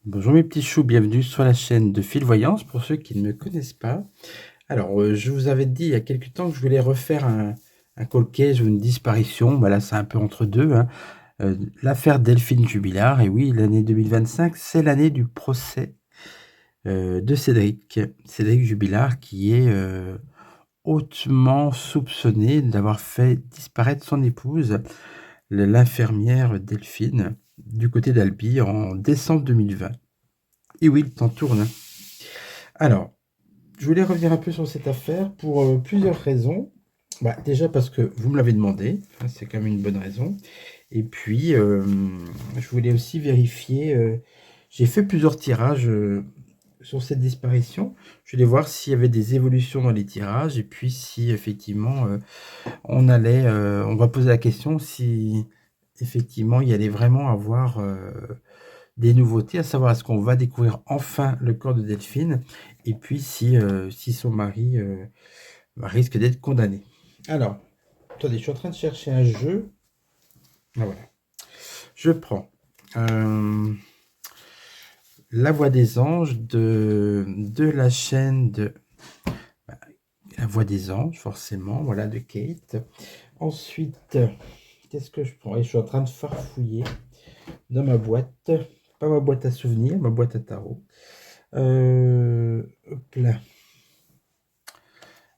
Bonjour mes petits choux, bienvenue sur la chaîne de Fil Voyance pour ceux qui ne me connaissent pas. Alors, je vous avais dit il y a quelques temps que je voulais refaire un cold case ou une disparition. Voilà, c'est un peu entre deux, hein. L'affaire Delphine Jubilard, et oui, l'année 2025, c'est l'année du procès de Cédric Jubilard, qui est hautement soupçonné d'avoir fait disparaître son épouse, l'infirmière Delphine, du côté d'Albi en décembre 2020. Et oui, le temps tourne, hein. Alors, je voulais revenir un peu sur cette affaire pour plusieurs raisons. Bah, déjà parce que vous me l'avez demandé, hein, c'est quand même une bonne raison. Et puis, je voulais aussi vérifier, j'ai fait plusieurs tirages sur cette disparition. Je voulais voir s'il y avait des évolutions dans les tirages et puis si effectivement on va poser la question si effectivement il y allait vraiment avoir des nouveautés, à savoir est-ce qu'on va découvrir enfin le corps de Delphine, et puis si son mari risque d'être condamné. Alors, attendez, je suis en train de chercher un jeu. Ah, voilà. Je prends La Voix des Anges de la chaîne de La Voix des Anges, forcément, voilà, de Kate. Ensuite, qu'est-ce que je prends? Et je suis en train de farfouiller dans ma boîte, pas ma boîte à souvenirs, ma boîte à tarot. Hop là.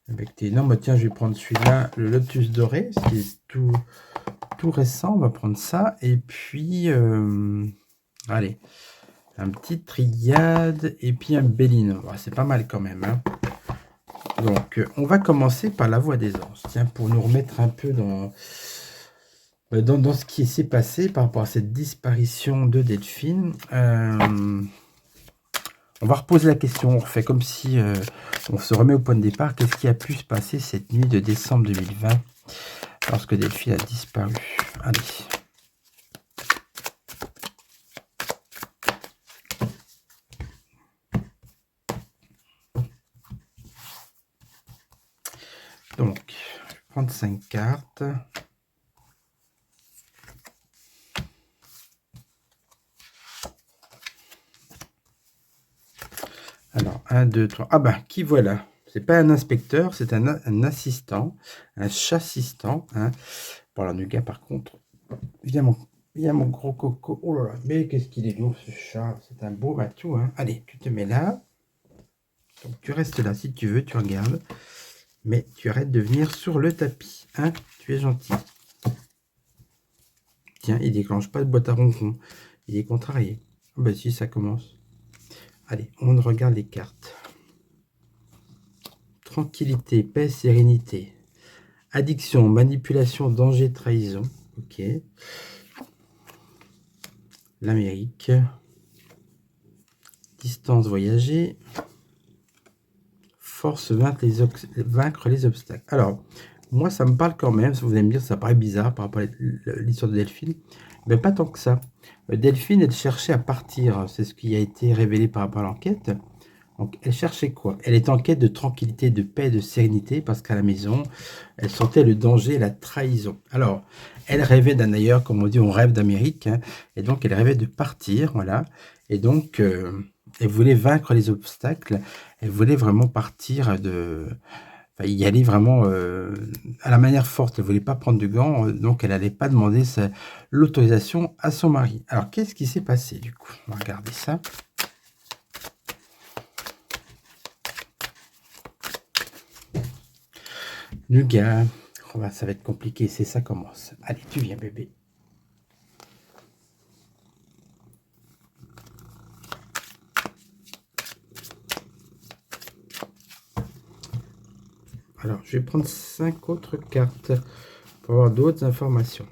Non, bah tiens, je vais prendre celui-là, le Lotus Doré, ce qui est tout récent. On va prendre ça. Et puis, allez, un petit Triade et puis un Bellino. Bah, c'est pas mal quand même, hein. Donc, on va commencer par La Voix des Anges. Tiens, pour nous remettre un peu dans ce qui s'est passé par rapport à cette disparition de Delphine. On va reposer la question, on refait comme si on se remet au point de départ. Qu'est-ce qui a pu se passer cette nuit de décembre 2020 lorsque Delphine a disparu? Allez. Donc, je vais prendre 5 cartes. Alors, 1, 2, 3. Ah ben, qui voilà? C'est pas un inspecteur, c'est un assistant, un chassistant, hein. Bon, alors, le gars, par contre, viens mon gros coco. Oh là là, mais qu'est-ce qu'il est lourd, ce chat. C'est un beau matou, hein. Allez, tu te mets là. Donc, tu restes là si tu veux, tu regardes. Mais tu arrêtes de venir sur le tapis, hein. Tu es gentil. Tiens, il déclenche pas de boîte à ronron. Il est contrarié. Ah bah si, ça commence. Allez, on regarde les cartes. Tranquillité, paix, sérénité. Addiction, manipulation, danger, trahison. Ok. L'Amérique. Distance, voyager. Force, vaincre les obstacles. Alors, moi, ça me parle quand même. Vous allez me dire, ça paraît bizarre par rapport à l'histoire de Delphine. Mais pas tant que ça. Delphine, elle cherchait à partir. C'est ce qui a été révélé par rapport à l'enquête. Donc, elle cherchait quoi? Elle était en quête de tranquillité, de paix, de sérénité, parce qu'à la maison, elle sentait le danger, la trahison. Alors, elle rêvait d'un ailleurs, comme on dit, on rêve d'Amérique, hein, et donc elle rêvait de partir, voilà. Et donc, elle voulait vaincre les obstacles, elle voulait vraiment partir enfin, y aller vraiment à la manière forte. Elle voulait pas prendre de gants, donc elle n'allait pas demander l'autorisation à son mari. Alors, qu'est-ce qui s'est passé du coup? On va regarder ça. Nuga, oh bah, ça va être compliqué, c'est ça commence. Allez, tu viens bébé. Alors, je vais prendre 5 autres cartes pour avoir d'autres informations.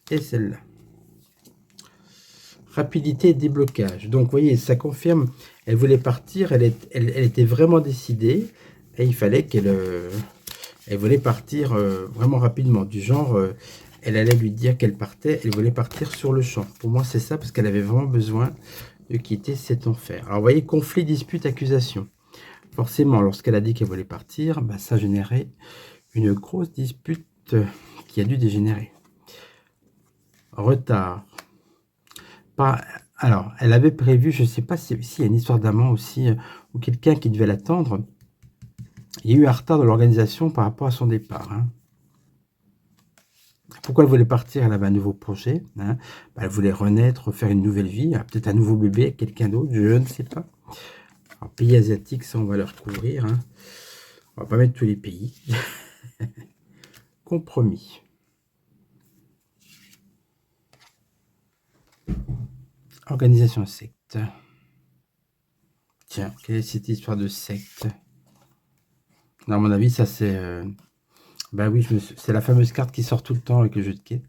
Et celle-là. Rapidité et déblocage. Donc, vous voyez, ça confirme, elle voulait partir, elle était vraiment décidée, et il fallait elle voulait partir vraiment rapidement, du genre, elle allait lui dire qu'elle partait, elle voulait partir sur le champ. Pour moi, c'est ça, parce qu'elle avait vraiment besoin de quitter cet enfer. Alors, vous voyez, conflit, dispute, accusation. Forcément, lorsqu'elle a dit qu'elle voulait partir, bah, ça générait une grosse dispute qui a dû dégénérer. Retard. Pas... Alors, elle avait prévu, je ne sais pas s'il y a une histoire d'amant aussi, ou quelqu'un qui devait l'attendre. Il y a eu un retard dans l'organisation par rapport à son départ. Hein. Pourquoi elle voulait partir? Elle avait un nouveau projet. Hein. Bah, elle voulait renaître, faire une nouvelle vie. Peut-être un nouveau bébé, quelqu'un d'autre, je ne sais pas. Alors, pays asiatiques, ça, on va le recouvrir. Hein. On va pas mettre tous les pays. Compromis. Organisation secte. Tiens, quelle est cette histoire de secte? Non, à mon avis, ça c'est... Bah oui, c'est la fameuse carte qui sort tout le temps avec le jeu de quai.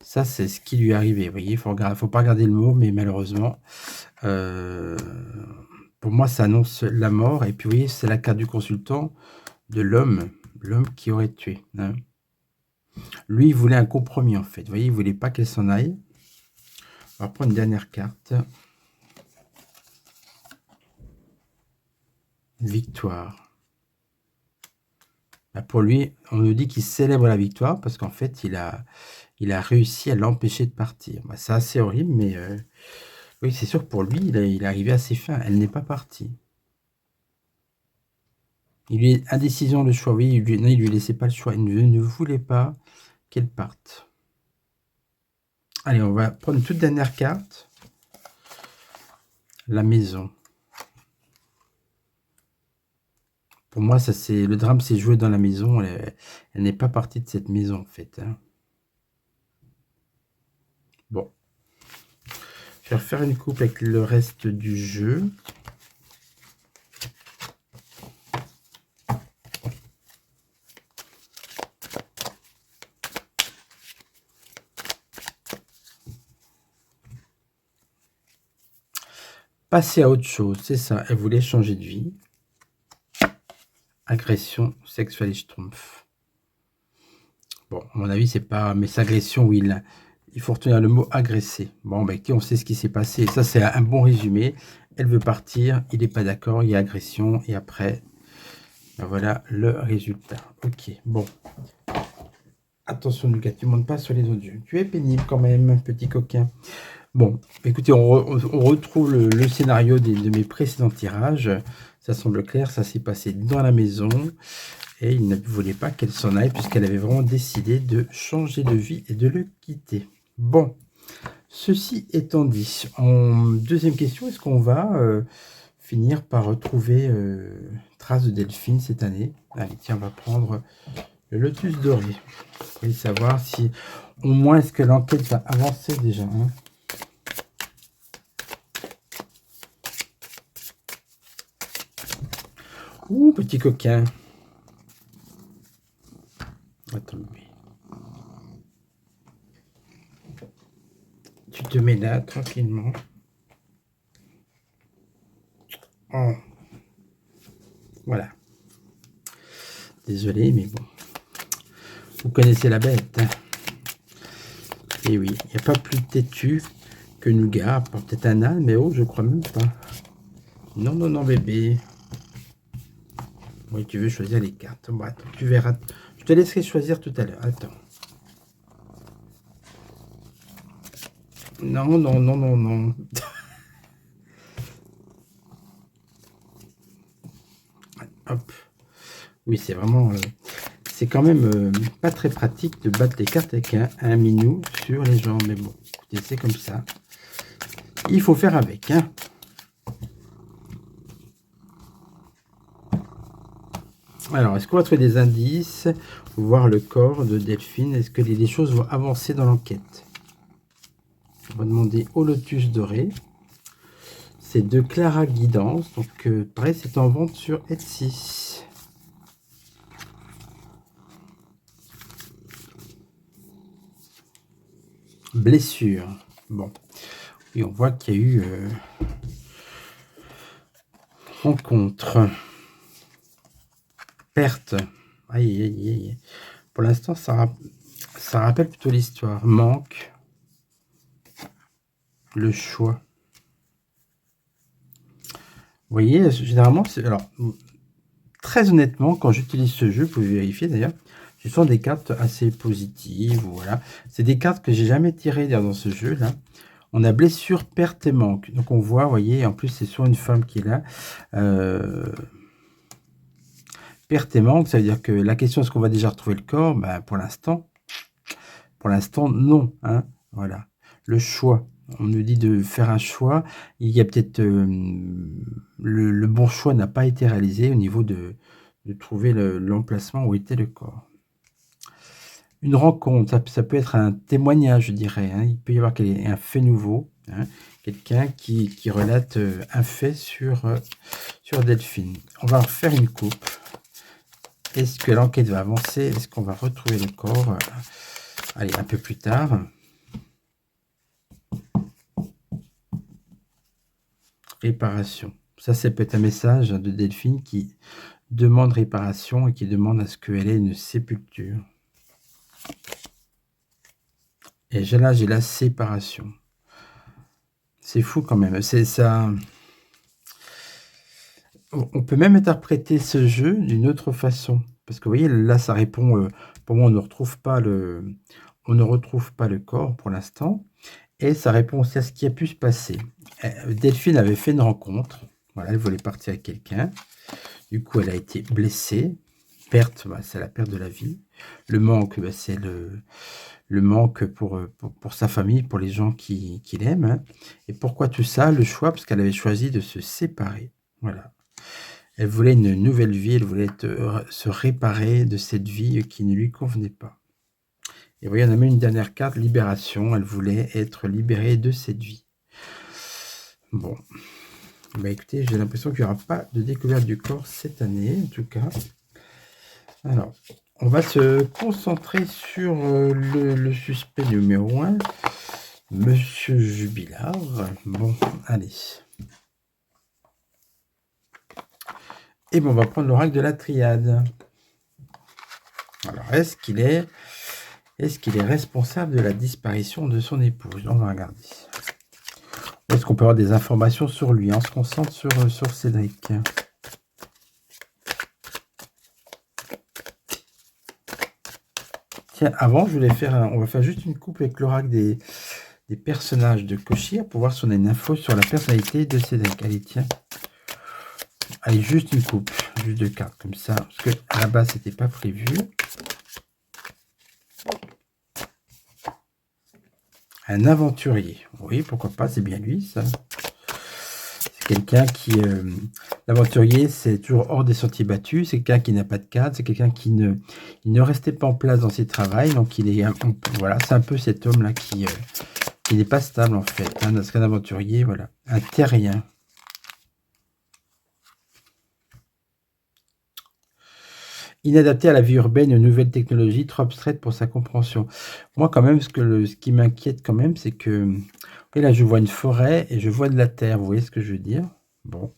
Ça, c'est ce qui lui est arrivé. Vous voyez, faut pas regarder le mot, mais malheureusement, pour moi, ça annonce la mort. Et puis, vous voyez, c'est la carte du consultant de l'homme qui aurait tué. Hein. Lui, il voulait un compromis, en fait. Vous voyez, il voulait pas qu'elle s'en aille. On va prendre une dernière carte. Victoire. Bah, pour lui, on nous dit qu'il célèbre la victoire parce qu'en fait, il a réussi à l'empêcher de partir. Bah, c'est assez horrible, mais oui, c'est sûr que pour lui, il est arrivé à ses fins. Elle n'est pas partie. Il lui est indécision le choix. Oui, non, il lui laissait pas le choix. Il ne voulait pas qu'elle parte. Allez, on va prendre une toute dernière carte. La maison. Pour moi, ça c'est le drame s'est joué dans la maison. Elle n'est pas partie de cette maison, en fait. Hein. Bon. Je vais refaire une coupe avec le reste du jeu. Passer à autre chose, c'est ça. Elle voulait changer de vie. Agression sexuelle et schtroumpf. Bon, à mon avis, c'est pas... Mais c'est agression, oui. Il faut retenir le mot agresser. Bon, ben, on sait ce qui s'est passé. Ça, c'est un bon résumé. Elle veut partir, il n'est pas d'accord, il y a agression. Et après, ben voilà le résultat. Ok, bon. Attention, Lucas, tu ne montes pas sur les autres jeux. Tu es pénible quand même, petit coquin. Bon, écoutez, on retrouve le scénario de mes précédents tirages. Ça semble clair, ça s'est passé dans la maison. Et il ne voulait pas qu'elle s'en aille puisqu'elle avait vraiment décidé de changer de vie et de le quitter. Bon, ceci étant dit, en deuxième question, est-ce qu'on va finir par retrouver trace de Delphine cette année? Allez, tiens, on va prendre le lotus doré. Pour savoir si, au moins, est-ce que l'enquête va avancer déjà. Hein. Ouh, petit coquin. Attends, tu te mets là, tranquillement. Oh. Voilà. Désolé, mais bon. Vous connaissez la bête. Hein. Et oui, il n'y a pas plus têtu que Nougat. Peut-être un âne, mais oh, je crois même pas. Non, non, non, bébé. Oui, tu veux choisir les cartes. Bon, attends, tu verras. Je te laisserai choisir tout à l'heure. Attends. Non, non, non, non, non. Hop. Oui, c'est vraiment... c'est quand même pas très pratique de battre les cartes avec un minou sur les jambes. Mais bon, écoutez, c'est comme ça. Il faut faire avec. Hein. Alors, est-ce qu'on va trouver des indices? Voir le corps de Delphine. Est-ce que les choses vont avancer dans l'enquête? On va demander au lotus doré. C'est de Clara Guidance. Donc, pareil, c'est en vente sur Etsy. Blessure. Bon. Et on voit qu'il y a eu rencontre. Perte. Aïe, aïe, aïe. Pour l'instant, ça rappelle plutôt l'histoire. Manque. Le choix. Vous voyez, généralement, alors, très honnêtement, quand j'utilise ce jeu, vous pouvez vérifier d'ailleurs, ce sont des cartes assez positives, voilà. C'est des cartes que j'ai jamais tirées d'ailleurs dans ce jeu-là. On a blessure, perte et manque. Donc on voit, vous voyez, en plus c'est soit une femme qui est là. Perte et manque, ça veut dire que la question est-ce qu'on va déjà retrouver le corps? Ben, pour l'instant, non. Hein, voilà. Le choix. On nous dit de faire un choix. Il y a peut-être le bon choix n'a pas été réalisé au niveau de trouver l'emplacement où était le corps. Une rencontre, ça peut être un témoignage, je dirais. Hein. Il peut y avoir un fait nouveau. Hein. Quelqu'un qui relate un fait sur Delphine. On va refaire une coupe. Est-ce que l'enquête va avancer? Est-ce qu'on va retrouver le corps? Allez, un peu plus tard. Réparation. Ça, c'est peut-être un message de Delphine qui demande réparation et qui demande à ce qu'elle ait une sépulture. Et là, j'ai la séparation. C'est fou quand même. C'est ça. On peut même interpréter ce jeu d'une autre façon. Parce que vous voyez, là, ça répond. Pour moi, on ne retrouve pas le corps pour l'instant. Et ça répond aussi à ce qui a pu se passer. Delphine avait fait une rencontre. Voilà, elle voulait partir avec quelqu'un. Du coup, elle a été blessée. Perte, c'est la perte de la vie. Le manque, c'est le manque pour sa famille, pour les gens qui l'aiment. Hein. Et pourquoi tout ça? Le choix, parce qu'elle avait choisi de se séparer. Voilà. Elle voulait une nouvelle vie, elle voulait se réparer de cette vie qui ne lui convenait pas. Et vous voyez, on a même une dernière carte, libération. Elle voulait être libérée de cette vie. Bon. Bah écoutez, j'ai l'impression qu'il n'y aura pas de découverte du corps cette année, en tout cas. Alors, on va se concentrer sur le suspect numéro 1, Monsieur Jubilard. Bon, allez. Et bon, on va prendre l'oracle de la triade. Alors, est-ce qu'il est responsable de la disparition de son épouse? On va regarder. Est-ce qu'on peut avoir des informations sur lui? On se concentre sur Cédric. Tiens, avant, je voulais on va faire juste une coupe avec l'oracle des personnages de Koshir pour voir si on a une info sur la personnalité de Cédric. Allez, tiens. Allez, juste une coupe, juste 2 cartes, comme ça, parce que à la base, c'était pas prévu. Un aventurier. Oui, pourquoi pas, c'est bien lui, ça. C'est quelqu'un qui... l'aventurier, c'est toujours hors des sentiers battus. C'est quelqu'un qui n'a pas de cadre. C'est quelqu'un qui ne restait pas en place dans ses travails. Donc, voilà, c'est un peu cet homme-là qui n'est pas stable, en fait. Hein, parce qu'un aventurier, voilà. Un terrien. Inadapté à la vie urbaine et aux nouvelles technologies, trop abstraite pour sa compréhension. Moi, quand même, ce qui m'inquiète quand même, c'est que... Et là, je vois une forêt et je vois de la terre. Vous voyez ce que je veux dire? Bon.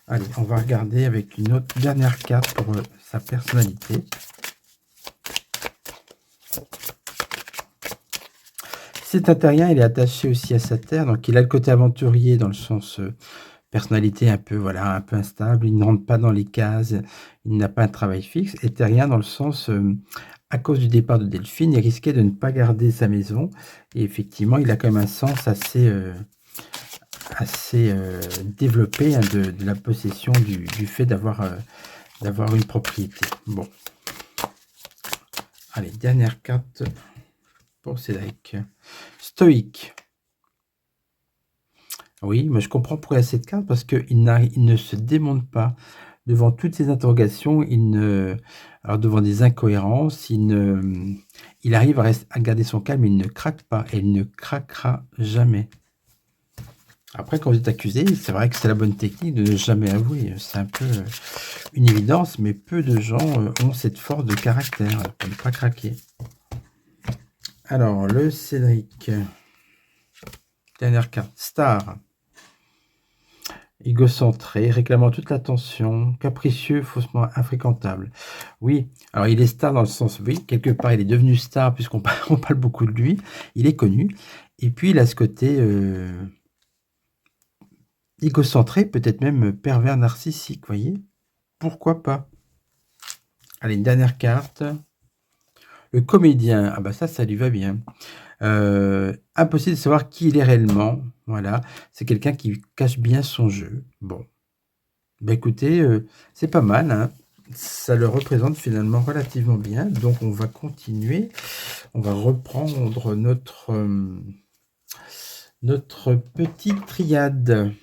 Allez, on va regarder avec une autre dernière carte pour sa personnalité. C'est un terrien, il est attaché aussi à sa terre. Donc, il a le côté aventurier dans le sens... personnalité un peu, voilà, un peu instable, il ne rentre pas dans les cases, il n'a pas un travail fixe, et terrien dans le sens, à cause du départ de Delphine, il risquait de ne pas garder sa maison, et effectivement, il a quand même un sens assez développé hein, de la possession du fait d'avoir une propriété. Bon. Allez, dernière carte pour Cédric. Stoïque. Oui, mais je comprends pourquoi il y a cette carte, parce qu'il ne se démonte pas devant toutes ces interrogations, alors devant des incohérences, il arrive à garder son calme, il ne craque pas, et il ne craquera jamais. Après, quand vous êtes accusé, c'est vrai que c'est la bonne technique de ne jamais avouer. C'est un peu une évidence, mais peu de gens ont cette force de caractère pour ne pas craquer. Alors, le Cédric. Dernière carte. Star. Égocentré, réclamant toute l'attention, capricieux, faussement infréquentable. Oui, alors il est star dans le sens, oui, quelque part il est devenu star puisqu'on parle beaucoup de lui, il est connu, et puis il a ce côté égocentré, peut-être même pervers narcissique, voyez. pourquoi pas? Allez, une dernière carte. Le comédien, ah bah ça lui va bien. Impossible de savoir qui il est réellement, voilà. C'est quelqu'un qui cache bien son jeu. Bon, bah écoutez, c'est pas mal, hein. Ça le représente finalement relativement bien, donc on va continuer. On va reprendre notre petite triade.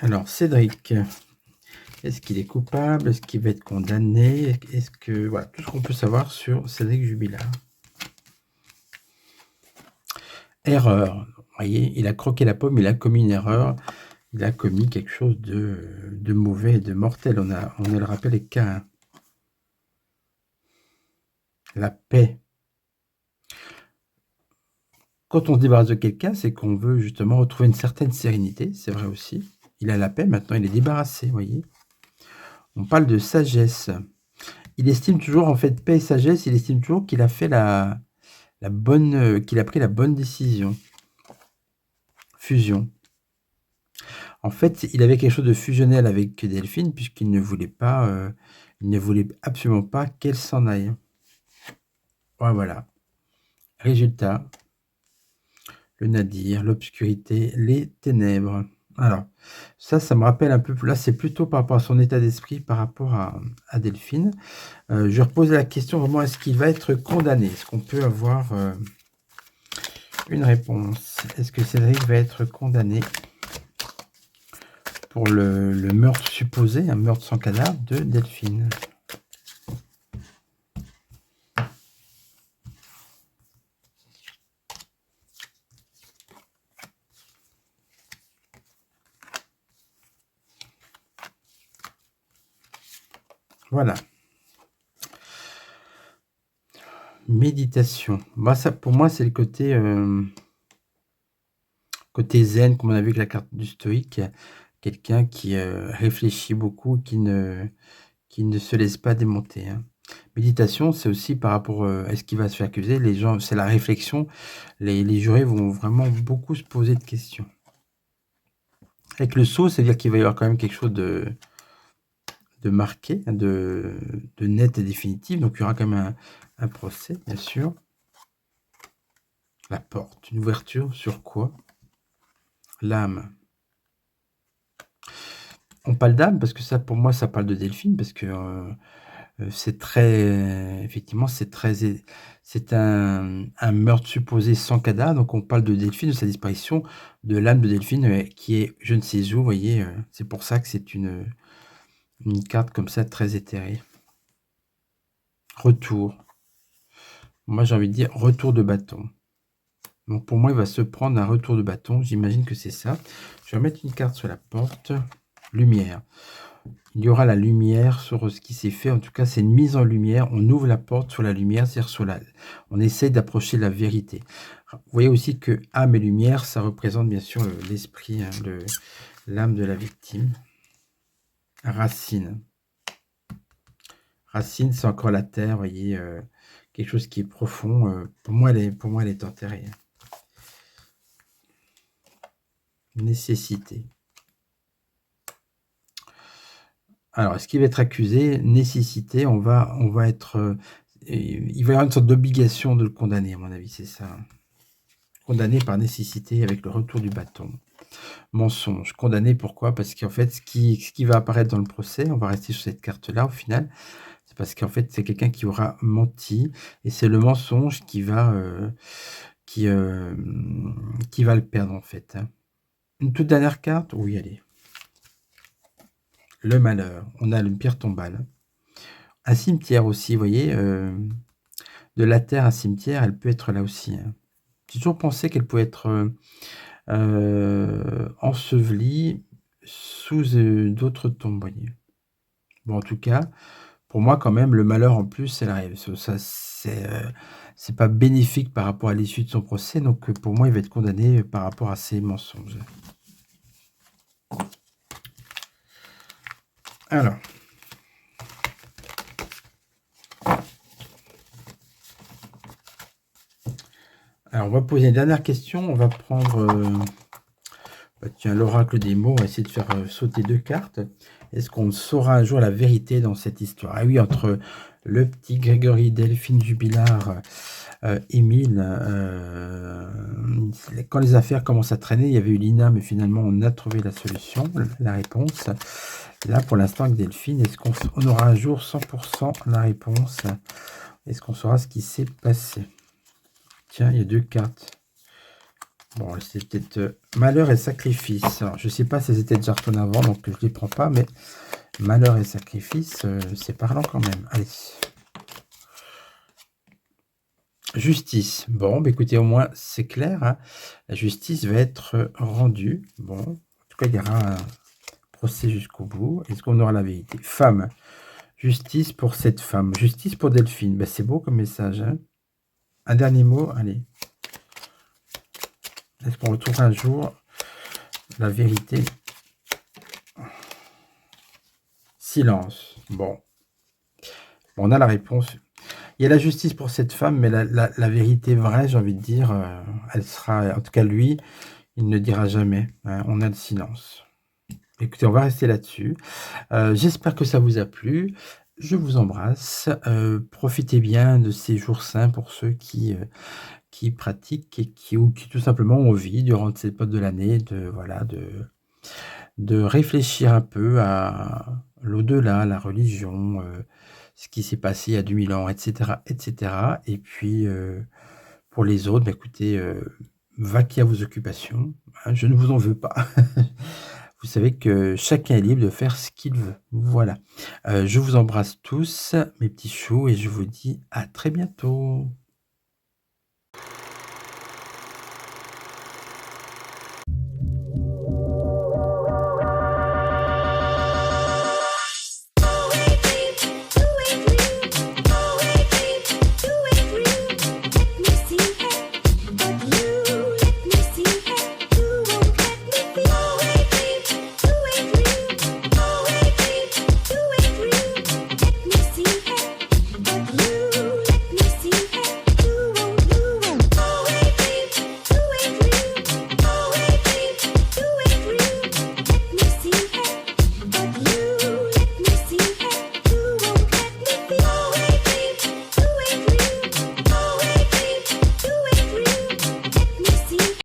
Alors Cédric, est-ce qu'il est coupable? Est-ce qu'il va être condamné? Est-ce que voilà, tout ce qu'on peut savoir sur Cédric Jubilard. Erreur. Vous voyez, il a croqué la pomme, il a commis une erreur. Il a commis quelque chose de mauvais et de mortel. On a le rappel avec Caïn. La paix. Quand on se débarrasse de quelqu'un, c'est qu'on veut justement retrouver une certaine sérénité. C'est vrai aussi. Il a la paix, maintenant il est débarrassé, vous voyez. On parle de sagesse. Il estime toujours, en fait, paix et sagesse, il estime toujours qu'il a fait qu'il a pris la bonne décision. Fusion. En fait, il avait quelque chose de fusionnel avec Delphine, puisqu'il ne voulait pas, il ne voulait absolument pas qu'elle s'en aille. Ouais, voilà. Résultat, le nadir, l'obscurité, les ténèbres. Alors, ça me rappelle un peu, là c'est plutôt par rapport à son état d'esprit, par rapport à Delphine. Je repose la question vraiment, est-ce qu'il va être condamné? Est-ce qu'on peut avoir une réponse? Est-ce que Cédric va être condamné pour le meurtre supposé, un meurtre sans cadavre de Delphine? Voilà. Méditation. Bah, ça, pour moi, c'est le côté, côté zen, comme on a vu avec la carte du stoïque. Quelqu'un qui réfléchit beaucoup, qui ne se laisse pas démonter, hein. Méditation, c'est aussi par rapport à ce qui va se faire accuser. Les gens, c'est la réflexion. Les jurés vont vraiment beaucoup se poser de questions. Avec le sceau, c'est-à-dire qu'il va y avoir quand même quelque chose de marqué, de net et définitif. Donc, il y aura quand même un procès, bien sûr. La porte, une ouverture sur quoi? L'âme. On parle d'âme parce que ça, pour moi, ça parle de Delphine, parce que c'est très, effectivement, c'est un meurtre supposé sans cadavre. Donc, on parle de Delphine, de sa disparition, de l'âme de Delphine qui est je ne sais où. Vous voyez, c'est pour ça que c'est une carte comme ça très éthérée. Retour. Moi, j'ai envie de dire retour de bâton. Donc, pour moi, il va se prendre un retour de bâton. J'imagine que c'est ça. Je vais mettre une carte sur la porte. Lumière. Il y aura la lumière sur ce qui s'est fait. En tout cas, c'est une mise en lumière. On ouvre la porte sur la lumière, c'est-à-dire on essaye d'approcher la vérité. Vous voyez aussi que âme et lumière, ça représente bien sûr l'esprit, hein, l'âme de la victime. Racine. Racine, c'est encore la terre, vous voyez, quelque chose qui est profond. Pour moi, elle est enterrée. Nécessité. Alors, est-ce qu'il va être accusé? Nécessité, on va être... il va y avoir une sorte d'obligation de le condamner, à mon avis, c'est ça. Condamné par nécessité avec le retour du bâton. Mensonge. Condamné, pourquoi? Parce qu'en fait, ce qui va apparaître dans le procès, on va rester sur cette carte-là, au final, c'est parce qu'en fait, c'est quelqu'un qui aura menti, et c'est le mensonge qui va le perdre, en fait, hein. Une toute dernière carte? Oui, allez. Le malheur. On a une pierre tombale. Un cimetière aussi, vous voyez, de la terre, un cimetière, elle peut être là aussi, hein. J'ai toujours pensé qu'elle pouvait être ensevelie sous d'autres tombes, vous voyez. Bon, en tout cas, pour moi, quand même, le malheur en plus, c'est la ça c'est pas bénéfique par rapport à l'issue de son procès, donc pour moi, il va être condamné, par rapport à ses mensonges. Alors on va poser une dernière question. On va prendre, bah, tiens, l'oracle des mots. On va essayer de faire, sauter 2 cartes. Est-ce qu'on saura un jour la vérité dans cette histoire? Ah oui, entre le petit Grégory, Delphine Jubilard, Émile, quand les affaires commencent à traîner, il y avait eu Lina, mais finalement, on a trouvé la solution, la réponse. Là, pour l'instant, avec Delphine, est-ce qu'on aura un jour 100% la réponse? Est-ce qu'on saura ce qui s'est passé? Tiens, il y a 2 cartes. Bon, c'est peut-être malheur et sacrifice. Alors, je ne sais pas si c'était déjà retourné avant, donc je ne les prends pas, mais malheur et sacrifice, c'est parlant quand même. Allez. Justice. Bon, bah, écoutez, au moins, c'est clair, hein. La justice va être rendue. Bon, en tout cas, il y aura un procès jusqu'au bout. Est-ce qu'on aura la vérité? Femme. Justice pour cette femme. Justice pour Delphine. Ben, c'est beau comme message, hein. Un dernier mot, allez. Est-ce qu'on retrouvera un jour la vérité? Silence. Bon. On a la réponse. Il y a la justice pour cette femme, mais la vérité vraie, j'ai envie de dire, elle sera, en tout cas lui, il ne dira jamais, hein. On a le silence. Écoutez, on va rester là-dessus. J'espère que ça vous a plu. Je vous embrasse. Profitez bien de ces jours saints pour ceux qui pratiquent et qui tout simplement ont envie, durant cette période de l'année, voilà, de réfléchir un peu à l'au-delà, la religion, ce qui s'est passé il y a 2000 ans, et cetera, et cetera. Et puis, pour les autres, bah, écoutez, vaquez à vos occupations, hein, je ne vous en veux pas. Vous savez que chacun est libre de faire ce qu'il veut. Voilà. Je vous embrasse tous, mes petits choux, et je vous dis à très bientôt.